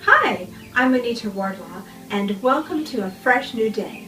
Hi, I'm Anita Wardlaw, and welcome to A Fresh New Day.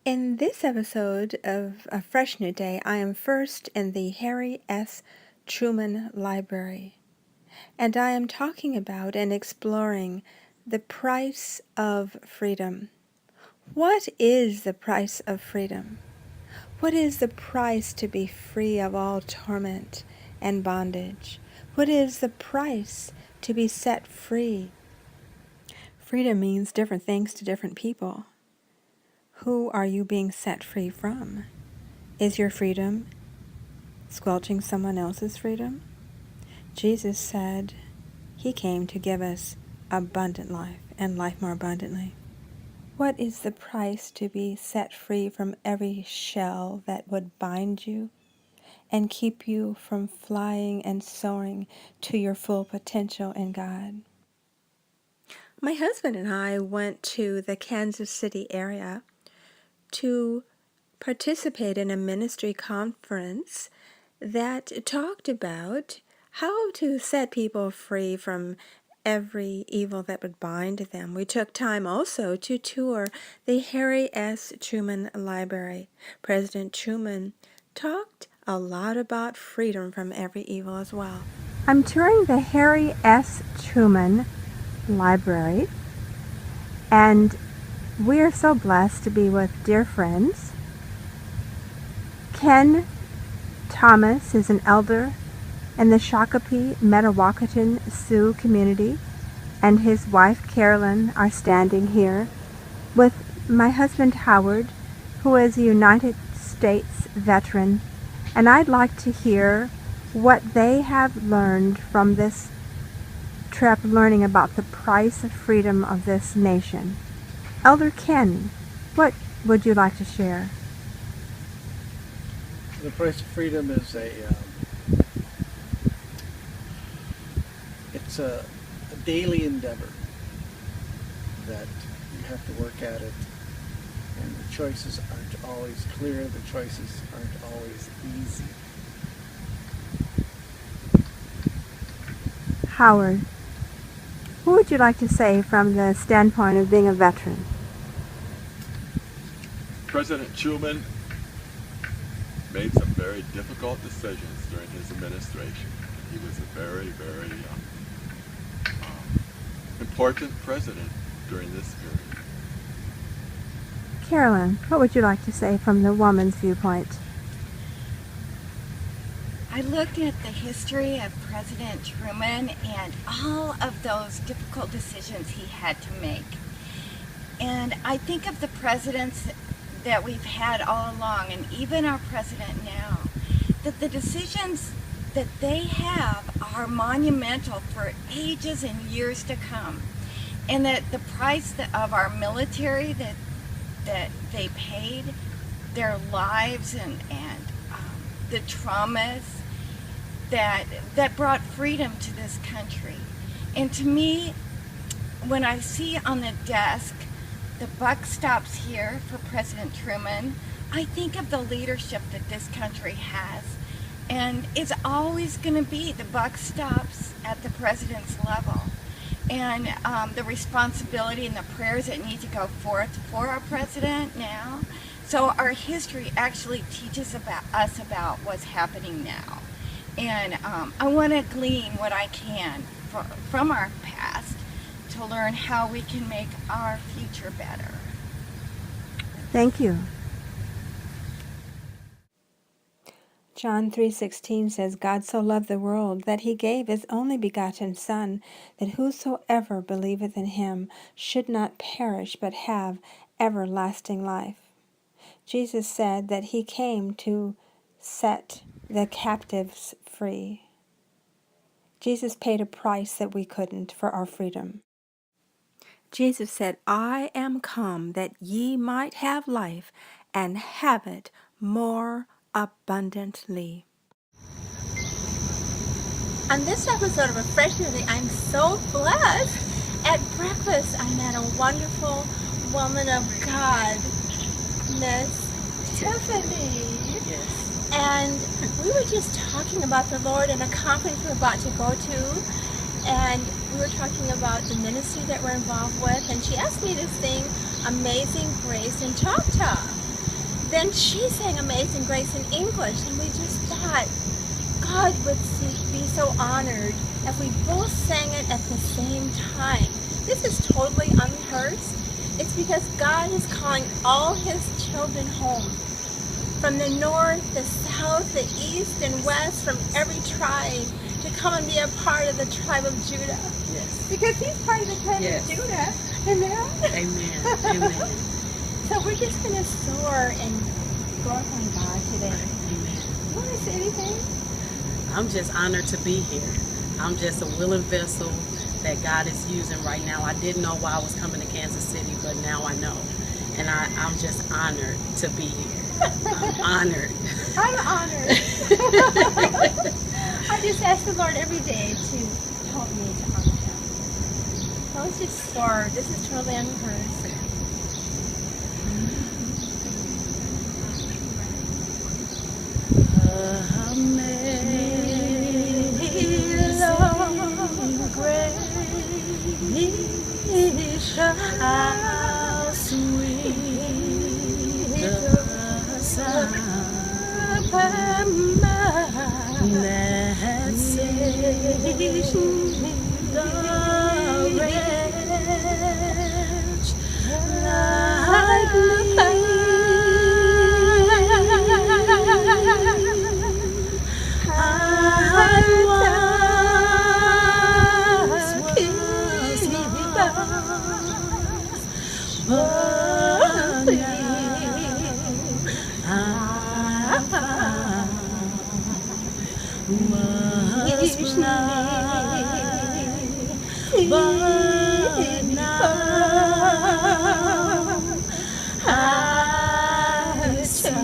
In this episode of A Fresh New Day, I am first in the Harry S. Truman Library, and I am talking about and exploring the price of freedom. What is the price of freedom? What is the price to be free of all torment and bondage? What is the price to be set free? Freedom means different things to different people. Who are you being set free from? Is your freedom squelching someone else's freedom? Jesus said he came to give us abundant life and life more abundantly. What is the price to be set free from every shell that would bind you and keep you from flying and soaring to your full potential in God? My husband and I went to the Kansas City area to participate in a ministry conference that talked about how to set people free from every evil that would bind them. We took time also to tour the Harry S. Truman Library. President Truman talked a lot about freedom from every evil as well. I'm touring the Harry S. Truman Library, and we are so blessed to be with dear friends. Ken Thomas is an elder in the Shakopee Metawakan Sioux community, and his wife Carolyn are standing here with my husband Howard, who is a United States veteran, and I'd like to hear what they have learned from this trip, learning about the price of freedom of this nation. Elder Ken, what would you like to share? The price of freedom is it's a daily endeavor that you have to work at it, and the choices aren't always clear, the choices aren't always easy. Howard, what would you like to say from the standpoint of being a veteran? President Truman made some very difficult decisions during his administration. He was a very, very important president during this period. Carolyn, what would you like to say from the woman's viewpoint? I looked at the history of President Truman and all of those difficult decisions he had to make. And I think of the presidents that we've had all along, and even our president now, that the decisions that they have are monumental for ages and years to come. And that the price of our military that they paid, their lives and the traumas that brought freedom to this country. And to me, when I see on the desk, the buck stops here for President Truman, I think of the leadership that this country has. And it's always going to be the buck stops at the president's level. And the responsibility and the prayers that need to go forth for our president now. So our history actually teaches us about what's happening now. And I want to glean what I can from our past to learn how we can make our future better. Thank you. John 3:16 says, God so loved the world that he gave his only begotten Son, that whosoever believeth in him should not perish but have everlasting life. Jesus said that he came to set the captives free. Jesus paid a price that we couldn't for our freedom. Jesus said, I am come that ye might have life and have it more abundantly. On this episode of A Fresh New Day, I'm so blessed. At breakfast, I met a wonderful woman of God, Miss Tiffany. Yes. And we were just talking about the Lord in a conference we're about to go to. And we were talking about the ministry that we're involved with. And she asked me to sing Amazing Grace in Choctaw. Then she sang Amazing Grace in English. And we just thought God would be so honored if we both sang it at the same time. This is totally unrehearsed. It's because God is calling all his children home. From the north, the south, the east, and west, from every tribe, to come and be a part of the tribe of Judah. Yes. Because he's part of the tribe Yes. of Judah. Amen? Amen. Amen. So we're just going to soar and glorify God today. Amen. You want to say anything? I'm just honored to be here. I'm just a willing vessel that God is using right now. I didn't know why I was coming to Kansas City, but now I know. And I'm just honored to be here. I'm honored. I'm honored. I just ask the Lord every day to help me to honor him. So let's just soar. This is totally unrehearsed. How sweet the sound that saves the wretch like me. But now I found was blind, but now I see. How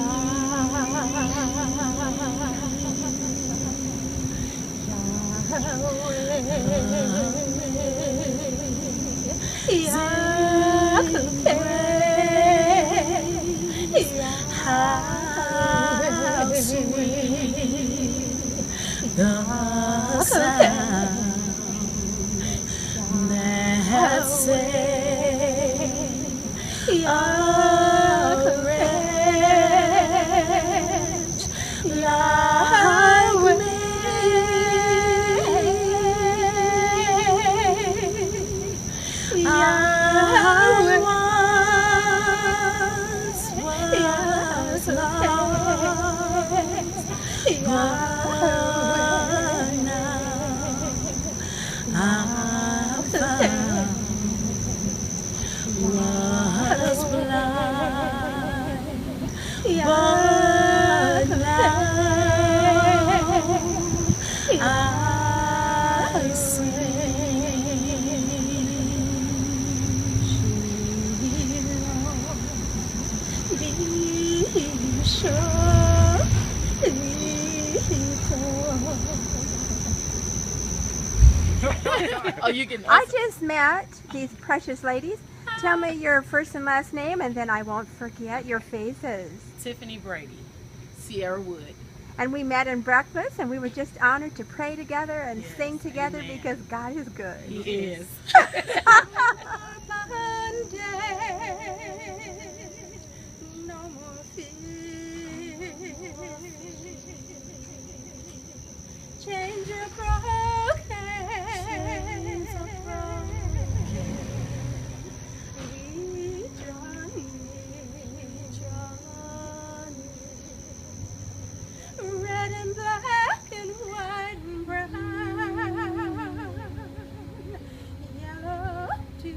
sweet the sound that saved a wretch like me. I once was lost, but now I'm found. Was blind, but now I see. Oh, you can. I just met these precious ladies. Tell me your first and last name, and then I won't forget your faces. Tiffany Brady, Sierra Wood. And we met in breakfast, and we were just honored to pray together and Yes, sing together amen. because God is good. He is. No more fear. Change your broken. Red and black and white and brown, yellow to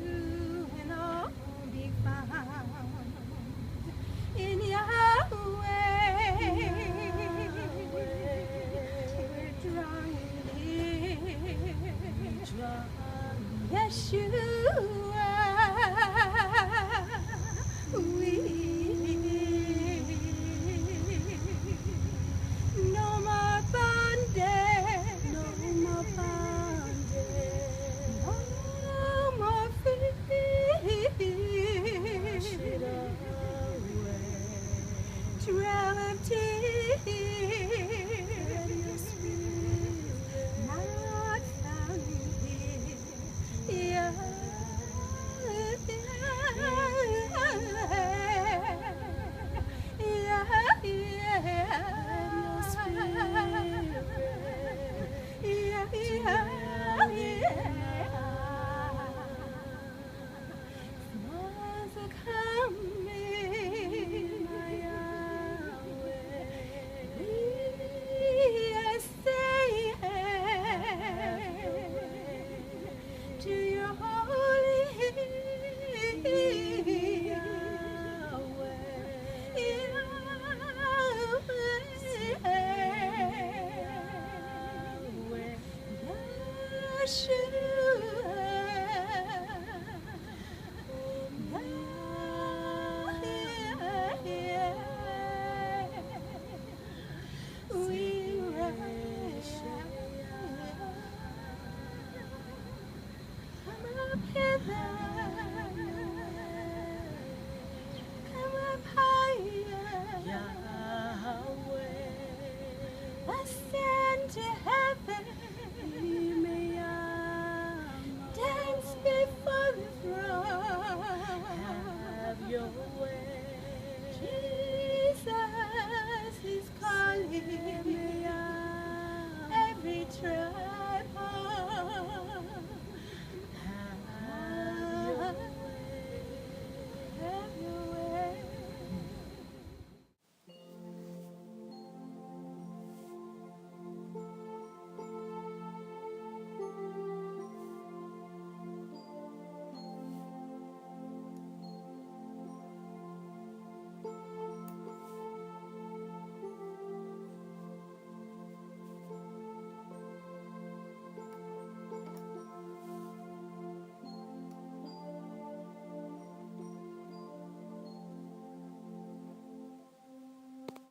the